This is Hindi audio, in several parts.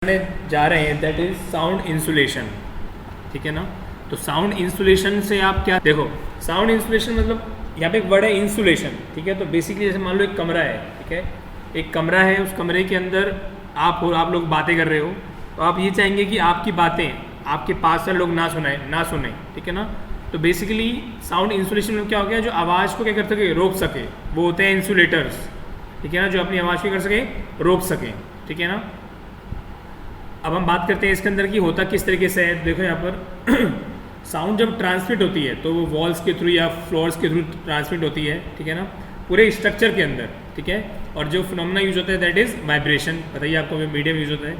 जा रहे हैं दैट इज साउंड इंसुलेशन। ठीक है ना। तो साउंड इंसुलेशन से आप क्या देखो, साउंड इंसुलेशन मतलब यहाँ पे एक वर्ड है इंसुलेशन। ठीक है। तो बेसिकली जैसे मान लो एक कमरा है, ठीक है, एक कमरा है, उस कमरे के अंदर आप लोग बातें कर रहे हो, तो आप ये चाहेंगे कि आपकी बातें आपके पास से लोग ना सुने। ठीक है ना। तो बेसिकली साउंड इंसुलेशन में क्या हो गया, जो आवाज़ को क्या कर सके, रोक सके, वो होते हैं इंसुलेटर्स। ठीक है ना, जो अपनी आवाज़ को कर सके, रोक सके। ठीक है ना। अब हम बात करते हैं इसके अंदर कि होता किस तरीके से है। देखो यहाँ पर साउंड जब ट्रांसमिट होती है तो वो वॉल्स के थ्रू या फ्लोर्स के थ्रू ट्रांसमिट होती है। ठीक है ना, पूरे स्ट्रक्चर के अंदर। ठीक है। और जो फिनोमेना यूज होता है दैट इज़ वाइब्रेशन। बताइए आपको मीडियम यूज होता है।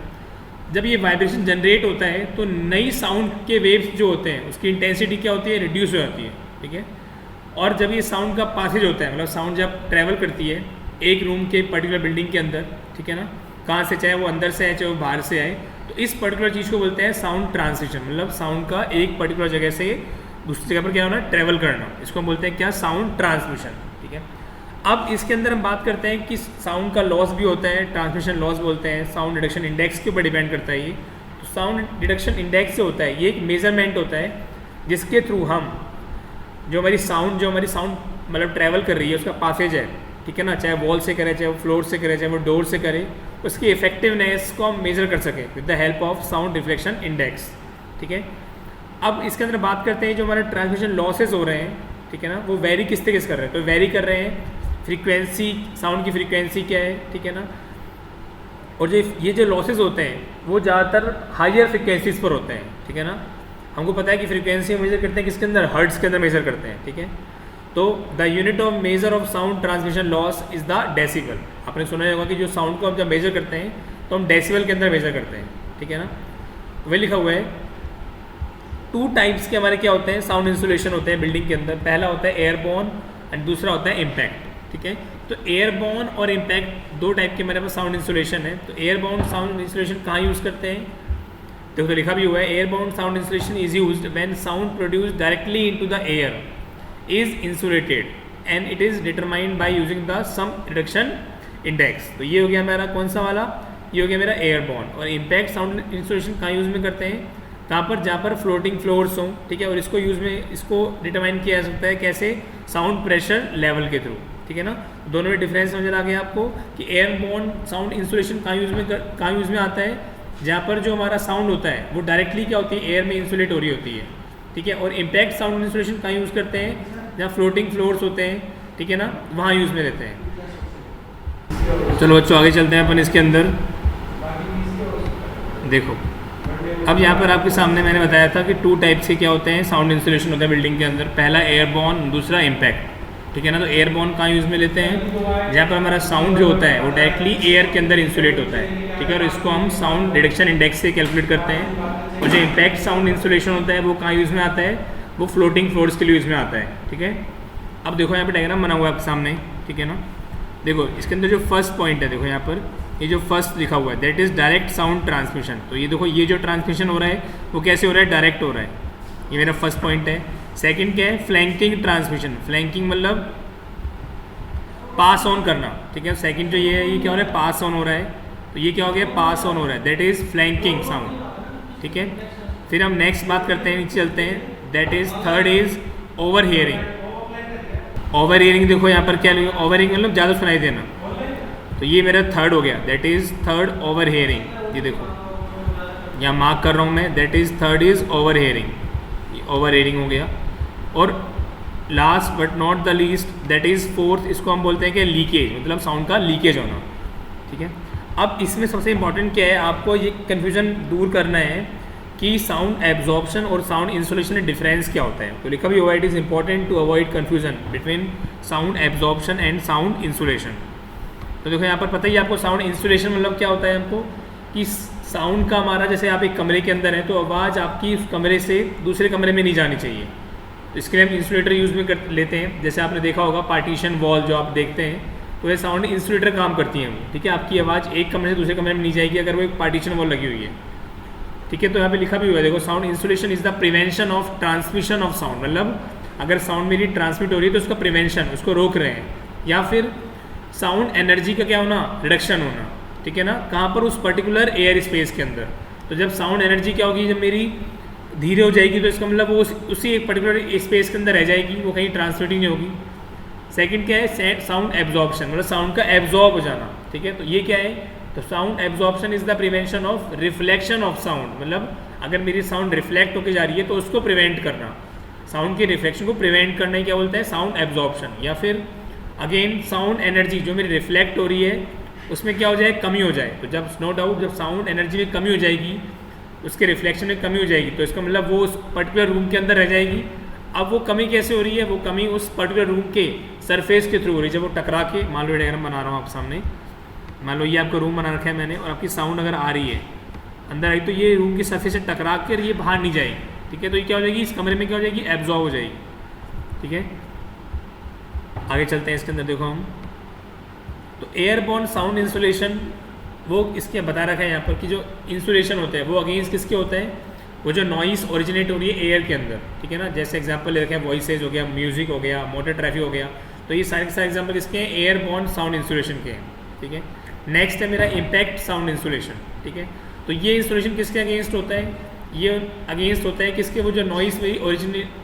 जब ये वाइब्रेशन जनरेट होता है तो नई साउंड के वेव्स जो होते हैं उसकी इंटेंसिटी क्या होती है, रिड्यूस हो जाती है। ठीक है। और जब ये साउंड का पासेज होता है, मतलब साउंड जब ट्रैवल करती है एक रूम के पर्टिकुलर बिल्डिंग के अंदर, ठीक है ना, कहाँ से, चाहे वो अंदर से आए चाहे वो बाहर से आए, तो इस पर्टिकुलर चीज़ को बोलते हैं साउंड ट्रांसमिशन। मतलब साउंड का एक पर्टिकुलर जगह से दूसरी जगह पर क्या होना, ट्रैवल करना, इसको हम बोलते हैं क्या, साउंड ट्रांसमिशन। ठीक है। अब इसके अंदर हम बात करते हैं कि साउंड का लॉस भी होता है, ट्रांसमिशन लॉस बोलते हैं। साउंड रिडक्शन इंडेक्स के ऊपर डिपेंड करता है ये। तो साउंड रिडक्शन इंडेक्स से होता है, ये एक मेजरमेंट होता है जिसके थ्रू हम जो हमारी साउंड मतलब ट्रैवल कर रही है उसका पासेज है, ठीक है ना, चाहे वॉल से करे, चाहे वो फ्लोर से करे, चाहे वो डोर से करे, उसकी इफेक्टिवनेस को हम मेजर कर सकें with the help of sound reflection index. ठीक है। अब इसके अंदर बात करते हैं जो हमारे ट्रांसमिशन लॉसेस हो रहे हैं, ठीक है ना, वो वेरी किस तरीके से कर रहे हैं। तो वेरी कर रहे हैं फ्रीक्वेंसी, साउंड की फ्रीक्वेंसी क्या है, ठीक है ना, और जो ये जो लॉसेस होते हैं वो ज़्यादातर हायर फ्रीक्वेंसीज पर होते हैं। ठीक है ना। हमको पता है कि फ्रीक्वेंसी मेजर करते हैं किसके अंदर, हर्ट्ज के अंदर मेजर करते हैं। ठीक है। तो the unit of measure of sound transmission loss is the decibel. आपने सुना ही होगा कि जो साउंड को हम जब मेजर करते हैं तो हम डेसिबल के अंदर मेजर करते हैं। ठीक है ना। वही लिखा हुआ है, 2 टाइप्स के हमारे क्या होते हैं, साउंड इंसुलेशन होते हैं बिल्डिंग के अंदर। पहला होता है एयरबोर्न एंड दूसरा होता है इम्पैक्ट। ठीक है। तो एयरबोर्न और इम्पैक्ट 2 टाइप के मेरे पास साउंड इंसुलेशन है। तो एयरबोर्न साउंड इंसुलेशन कहाँ यूज़ करते हैं, देखो तो लिखा भी हुआ है, airborne sound insulation is used when sound produced directly into the air is insulated and it is determined by using the some reduction index। तो ये हो गया हमारा कौन सा वाला, ये हो गया मेरा एयरबोर्न। और इम्पैक्ट साउंड इंसुलेशन कहाँ यूज़ में करते हैं, कहाँ पर, जहाँ पर फ्लोटिंग फ्लोर्स हों। ठीक है। और इसको यूज़ में, इसको डिटरमाइन किया जा सकता है कैसे, साउंड प्रेशर लेवल के थ्रू। ठीक है ना। दोनों में डिफरेंस नजर आ गया आपको कि एयरबोर्न साउंड इंसुलेशन कहाँ यूज़ में आता है, जहाँ पर जो हमारा साउंड होता है वो डायरेक्टली क्या होती है, एयर में इंसुलेट हो रही होती है। ठीक है। और इम्पैक्ट साउंड इंसुलेशन कहाँ यूज़ करते हैं, जहाँ फ्लोटिंग फ्लोर्स होते हैं, ठीक है ना, वहाँ यूज़ में रहते हैं। चलो बच्चों आगे चलते हैं अपन इसके अंदर। देखो अब यहाँ पर आपके सामने मैंने बताया था कि 2 टाइप्स के क्या होते हैं, साउंड इंसुलेशन होता है बिल्डिंग के अंदर। पहला एयरबोर्न, दूसरा इम्पैक्ट। ठीक है ना। तो एयरबोर्न कहाँ यूज़ में लेते हैं, जहाँ पर हमारा साउंड जो होता है वो डायरेक्टली एयर के अंदर इंसुलेट होता है। ठीक है। और इसको हम साउंड रिडक्शन इंडेक्स से कैलकुलेट करते हैं। और जो इम्पैक्ट साउंड इंसुलेशन होता है वो कहाँ यूज़ में आता है, वो फ्लोटिंग फ्लोर्स के लिए यूज़ में आता है। ठीक है। अब देखो यहाँ पे डायग्राम बना हुआ है आपके सामने। ठीक है ना। देखो इसके अंदर जो फर्स्ट पॉइंट है, देखो यहाँ पर ये जो फर्स्ट लिखा हुआ है that is direct sound transmission. तो ये देखो ये जो ट्रांसमिशन हो रहा है वो कैसे हो रहा है, डायरेक्ट हो रहा है। ये मेरा फर्स्ट पॉइंट है। सेकंड क्या है, फ्लैंकिंग ट्रांसमिशन। फ्लैंकिंग मतलब पास ऑन करना। ठीक है। सेकंड जो ये है, ये क्या हो रहा है, पास ऑन हो रहा है। तो ये क्या हो गया, पास ऑन हो रहा है, दैट इज़ फ्लैंकिंग साउंड। ठीक है। फिर हम नेक्स्ट बात करते हैं, नीचे चलते हैं, that is third is over hearing. Over hearing देखो यहाँ पर क्या लिखा, ओवर हियरिंग मतलब ज़्यादा सुनाई देना। तो ये मेरा थर्ड हो गया, that is third over hearing. ये देखो यहाँ मार्क कर रहा हूँ मैं, that is third is over hearing. ये ओवर हियरिंग हो गया। और last but not the least that is fourth, इसको हम बोलते हैं कि लीकेज, मतलब साउंड का लीकेज होना। ठीक है। अब इसमें सबसे इंपॉर्टेंट क्या है, आपको ये कन्फ्यूजन दूर करना है कि साउंड एब्जॉर्प्शन और साउंड इंसुलेशन में डिफरेंस क्या होता है। तो लिखा भी हुआ, it is important to avoid confusion between sound absorption and sound insulation. तो देखो यहाँ पर पता ही आपको साउंड इंसुलेशन मतलब क्या होता है हमको, कि साउंड का हमारा, जैसे आप एक कमरे के अंदर हैं तो आवाज़ आपकी उस कमरे से दूसरे कमरे में नहीं जानी चाहिए। तो इसके लिए हम इंसुलेटर यूज़ में कर लेते हैं। जैसे आपने देखा होगा पार्टीशन वॉल जो आप देखते हैं, तो ये साउंड इंसुलेटर काम करती हैं वो। ठीक है। आपकी आवाज़ एक कमरे से दूसरे कमरे में नहीं जाएगी अगर वो एक पार्टीशन वॉल लगी हुई है। ठीक है। तो यहाँ पे लिखा भी हुआ है, देखो sound insulation is the prevention of transmission of sound. मतलब अगर साउंड मेरी ट्रांसमिट हो रही है तो उसका प्रिवेंशन, उसको रोक रहे हैं। या फिर साउंड एनर्जी का क्या होना, रिडक्शन होना। ठीक है ना, कहाँ पर, उस पर्टिकुलर एयर स्पेस के अंदर। तो जब साउंड एनर्जी क्या होगी, जब मेरी धीरे हो जाएगी तो इसका मतलब वो उसी एक पर्टिकुलर स्पेस के अंदर रह जाएगी, वो कहीं ट्रांसमिटिंग नहीं होगी। सेकंड क्या है, साउंड एब्जॉर्प्शन, मतलब साउंड का एब्जॉर्ब हो जाना, ठीक है। तो ये क्या है, तो sound absorption is the prevention of reflection of sound, मतलब अगर मेरी साउंड रिफ्लेक्ट होकर जा रही है तो उसको प्रिवेंट करना, साउंड के रिफ्लेक्शन को प्रिवेंट करना ही क्या बोलते हैं, साउंड एब्जॉर्प्शन। या फिर अगेन साउंड एनर्जी जो मेरी रिफ्लेक्ट हो रही है उसमें क्या हो जाए, कमी हो जाए। तो जब नो डाउट जब साउंड एनर्जी में कमी हो जाएगी, उसके रिफ्लेक्शन में कमी हो जाएगी, तो इसका मतलब वो उस पर्टिकुलर रूम के अंदर रह जाएगी। अब वो कमी कैसे हो रही है, वो कमी उस पर्टिकुलर रूम के सरफेस के थ्रू हो रही है। जब वो टकरा के, मान लो डायग्राम बना रहा हूँ आप सामने, मान लो ये आपका रूम बना रखा है मैंने, और आपकी साउंड अगर आ रही है अंदर आई, तो ये रूम की सरफेस से टकरा कर ये बाहर नहीं जाएगी, ठीक है। तो ये क्या हो जाएगी, इस कमरे में क्या हो जाएगी, एब्जॉर्ब हो जाएगी, ठीक है। आगे चलते हैं इसके अंदर, देखो हम तो एयरबॉर्न साउंड इंसुलेशन, वो इसके बता रखा है यहाँ पर कि जो इंसुलेशन होता है वो अगेंस्ट किसके होता है, वो जो नॉइस ओरिजिनेट हो रही है एयर के अंदर, ठीक है ना। जैसे एग्जांपल ले रखे हैं, वॉइसेज हो गया, म्यूजिक हो गया, मोटर ट्रैफिक हो गया, तो ये सारे के सारे एग्जांपल किसके हैं, एयरबॉर्न साउंड इंसुलेशन के हैं, ठीक है। नेक्स्ट है मेरा इम्पैक्ट साउंड इंसुलेशन, ठीक है। तो ये इंसुलेशन किसके अगेंस्ट होता है, ये अगेंस्ट होता है किसके, वो जो नॉइस मेरी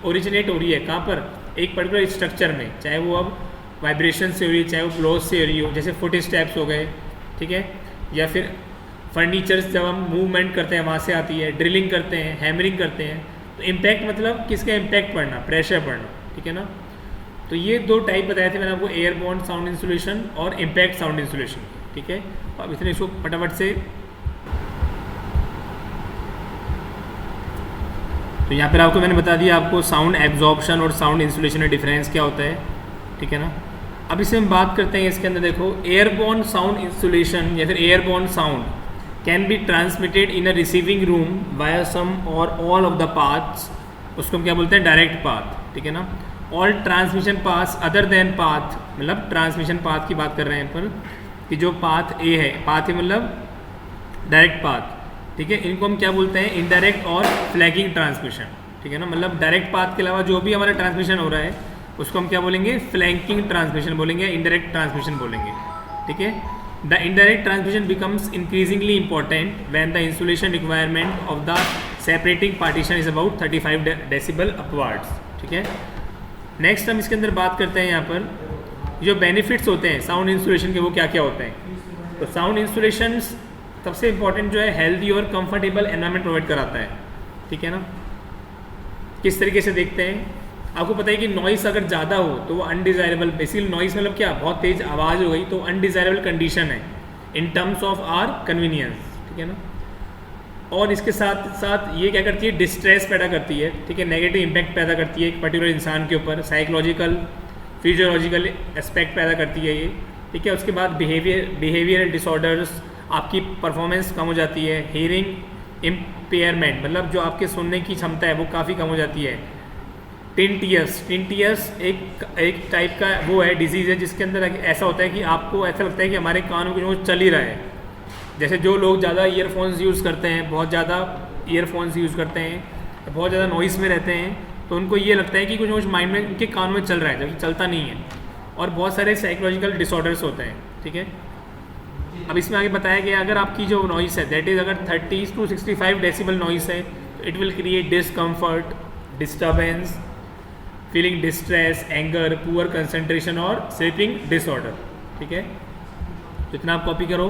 ओरिजिनेट हो रही है कहाँ पर, एक पर्टिकुलर स्ट्रक्चर में, चाहे वो अब वाइब्रेशन से हो रही है, चाहे वो क्लोज से हो रही हो, जैसे फुट स्टेप्स हो गए, ठीक है, या फिर फर्नीचर्स जब हम मूवमेंट करते हैं वहाँ से आती है, ड्रिलिंग करते हैं, हैमरिंग करते हैं। तो इम्पैक्ट मतलब किसका इम्पैक्ट पड़ना, प्रेशर पड़ना, ठीक है ना। तो ये दो टाइप बताए थे मैंने आपको, एयरबॉर्न साउंड इंसुलेशन और इम्पैक्ट साउंड इंसुलेशन, ठीक है। अब इतने इसको फटाफट से, तो यहाँ पर आपको मैंने बता दिया आपको साउंड एब्जॉर्प्शन और साउंड इंसुलेशन में डिफरेंस क्या होता है, ठीक है ना। अब इसे हम बात करते हैं इसके अंदर, देखो एयरबॉर्न साउंड इंसुलेशन या फिर airborne sound can be transmitted in a receiving room via some or all of the paths, उसको हम क्या बोलते हैं, डायरेक्ट पाथ, ठीक है ना। All transmission paths other than path, मतलब ट्रांसमिशन पाथ की बात कर रहे हैं पर, कि जो पाथ ए है, पाथ है मतलब डायरेक्ट पाथ, ठीक है। इनको हम क्या बोलते हैं, इनडायरेक्ट और फ्लैगिंग ट्रांसमिशन, ठीक है ना। मतलब डायरेक्ट पाथ के अलावा जो भी हमारा ट्रांसमिशन हो रहा है उसको हम क्या बोलेंगे, फ्लैंकिंग ट्रांसमिशन बोलेंगे, इनडायरेक्ट ट्रांसमिशन बोलेंगे, ठीक है। The indirect transmission becomes increasingly important when the insulation requirement of the separating partition is about 35 decibel upwards, ठीक है। नेक्स्ट हम इसके अंदर बात करते हैं यहाँ पर जो बेनिफिट्स होते हैं साउंड इंसुलेशन के, वो क्या क्या होते हैं। तो साउंड इंसुलेशन सबसे इंपॉर्टेंट जो है, हेल्दी और कंफर्टेबल एनवायरनमेंट प्रोवाइड कराता है, ठीक है ना। किस तरीके से देखते हैं, आपको पता है कि नॉइस अगर ज़्यादा हो तो वो अनडिज़ायरेबल, बेसिकली नॉइस मतलब क्या, बहुत तेज़ आवाज़ हो गई तो अनडिज़ायरेबल कंडीशन है in terms of our convenience, ठीक है ना। और इसके साथ साथ ये क्या करती है, डिस्ट्रेस पैदा करती है, ठीक है, नेगेटिव इम्पैक्ट पैदा करती है एक पर्टिकुलर इंसान के ऊपर, साइकोलॉजिकल फिजियोलॉजिकल एस्पेक्ट पैदा करती है ये, ठीक है। उसके बाद बिहेवियरल डिसऑर्डर्स, आपकी परफॉर्मेंस कम हो जाती है, हियरिंग इम्पेयरमेंट, मतलब जो आपके सुनने की क्षमता है वो काफ़ी कम हो जाती है। टिंटियस एक टाइप का वो है, डिजीज़ है जिसके अंदर ऐसा होता है कि आपको ऐसा लगता है कि हमारे कानों में कुछ चल ही रहा है। जैसे जो लोग ज़्यादा ईयरफोन्स यूज़ करते हैं, बहुत ज़्यादा ईयरफोन्स यूज़ करते हैं, बहुत ज़्यादा नॉइस में रहते हैं, तो उनको ये लगता है कि कुछ माइंड में उनके कानों में चल रहा है, जबकि चलता नहीं है। और बहुत सारे साइकोलॉजिकल डिसऑर्डर्स होते हैं, ठीक है। अब इसमें आगे बताया गया, अगर आपकी जो नॉइस है दैट इज़ अगर 30 to 65 डेसिबल नॉइस है, तो it will create discomfort, disturbance, feeling distress, anger, poor concentration और स्लीपिंग डिसऑर्डर, ठीक है। तो इतना आप कॉपी करो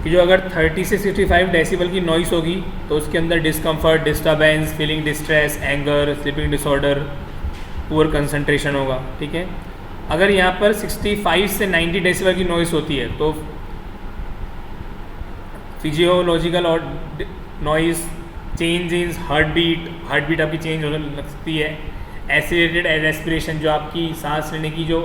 कि जो अगर 30 से 65 डेसिबल की नॉइस होगी तो उसके अंदर discomfort, disturbance, feeling distress, anger, sleeping disorder, poor concentration होगा, ठीक है। अगर यहाँ पर 65 से 90 डेसिबल की नॉइस होती है तो फिजियोलॉजिकल और noise, change in heart beat आपकी चेंज होने लग सकती है। एसिलेटेड रेस्पिरेशन, जो आपकी सांस लेने की जो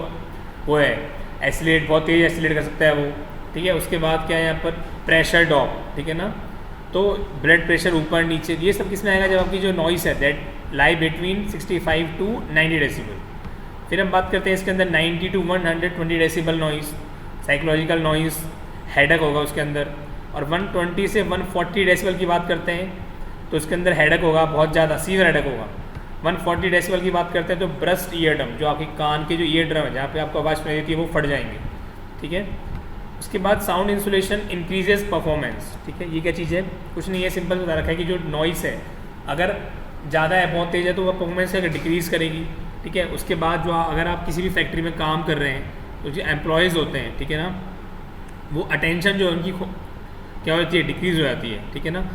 वो है, एसिलेट, बहुत तेज़ एसिलेट कर सकता है वो, ठीक है। उसके बाद क्या है यहाँ पर, प्रेशर ड्रॉप, ठीक है ना। तो ब्लड प्रेशर ऊपर नीचे, ये सब किस में आएगा, जब आपकी जो नॉइस है that lie between 65 to 90 decibel. फिर हम बात करते हैं इसके अंदर 90 to 120 decibel noise, psychological noise, headache होगा उसके अंदर। और 120 से 140 डेसिबल की बात करते हैं तो उसके अंदर हेडक होगा, बहुत ज़्यादा सीवियर हेडक होगा। 140 डेसिबल की बात करते हैं तो ब्रस्ट ईयर ड्रम, जो आपके कान के जो ईयर ड्रम है जहाँ पे आपको आवाज़ सुनाई देती है वो फट जाएंगे, ठीक है। उसके बाद साउंड इंसुलेशन इंक्रीजेस परफॉर्मेंस, ठीक है। ये क्या चीज़ है, कुछ नहीं है, सिंपल बता रखा है कि जो नॉइस है अगर ज़्यादा है, बहुत तेज़ है, तो वह परफॉर्मेंस अगर डिक्रीज़ करेगी, ठीक है। उसके बाद जो अगर आप किसी भी फैक्ट्री में काम कर रहे हैं तो जो एम्प्लॉयज़ होते हैं, ठीक है ना, वो अटेंशन जो उनकी क्या होती है, डिक्रीज़ हो जाती है, ठीक है ना।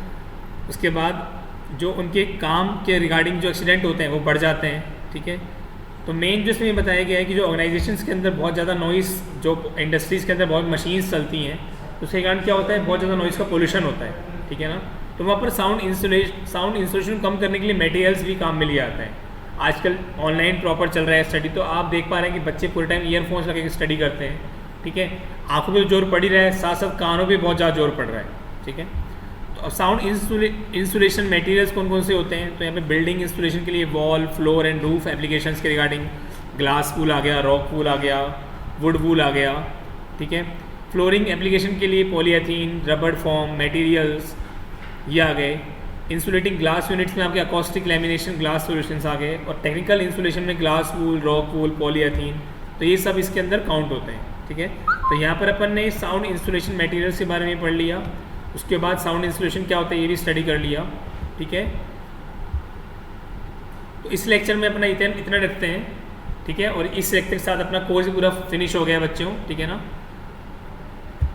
उसके बाद जो उनके काम के रिगार्डिंग जो एक्सीडेंट होते हैं वो बढ़ जाते हैं, ठीक है। तो मेन जो इसमें बताया गया है कि जो ऑर्गेनाइजेशंस के अंदर बहुत ज़्यादा नॉइस, जो इंडस्ट्रीज़ के अंदर बहुत मशीन्स चलती हैं, तो उसके कारण क्या होता है, बहुत ज़्यादा नॉइस का पोल्यूशन होता है, ठीक है ना। तो वहाँ पर साउंड इंसुलेशन कम करने के लिए मटेरियल्स भी काम में लिए आते हैं। आजकल ऑनलाइन प्रॉपर चल रहा है स्टडी, तो आप देख पा रहे हैं कि बच्चे पूरे टाइम ईयरफोन्स लगा के स्टडी करते हैं, ठीक है। आँखों पर जोर पड़ ही रहा है, साथ साथ कानों पर बहुत ज़्यादा जोर पड़ रहा है, ठीक है। तो साउंड इंसुलेशन मटेरियल्स कौन कौन से होते हैं, तो यहाँ पे बिल्डिंग इंसुलेशन के लिए wall, floor and roof applications के रिगार्डिंग ग्लास वूल आ गया, रॉक वूल आ गया, वुड वूल आ गया, ठीक है। फ्लोरिंग एप्लीकेशन के लिए पॉलीएथीन, रबड़ फॉर्म मटेरियल्स ये आ गए। इंसुलेटिंग ग्लास यूनिट्स में आपके अकॉस्टिक लैमिनेशन ग्लास सॉल्यूशंस आ गए, और टेक्निकल इंसुलेशन में ग्लास वूल, रॉक वूल, पॉलीएथीन, तो ये सब इसके अंदर काउंट होते हैं, ठीक है। तो यहाँ पर अपन ने साउंड इंसुलेशन मटेरियल्स के बारे में पढ़ लिया, उसके बाद साउंड इंसुलेशन क्या होता है ये भी स्टडी कर लिया, ठीक है। तो इस लेक्चर में अपना इतना रखते हैं, ठीक है। और इस लेक्चर के साथ अपना कोर्स पूरा फिनिश हो गया बच्चों, ठीक है ना।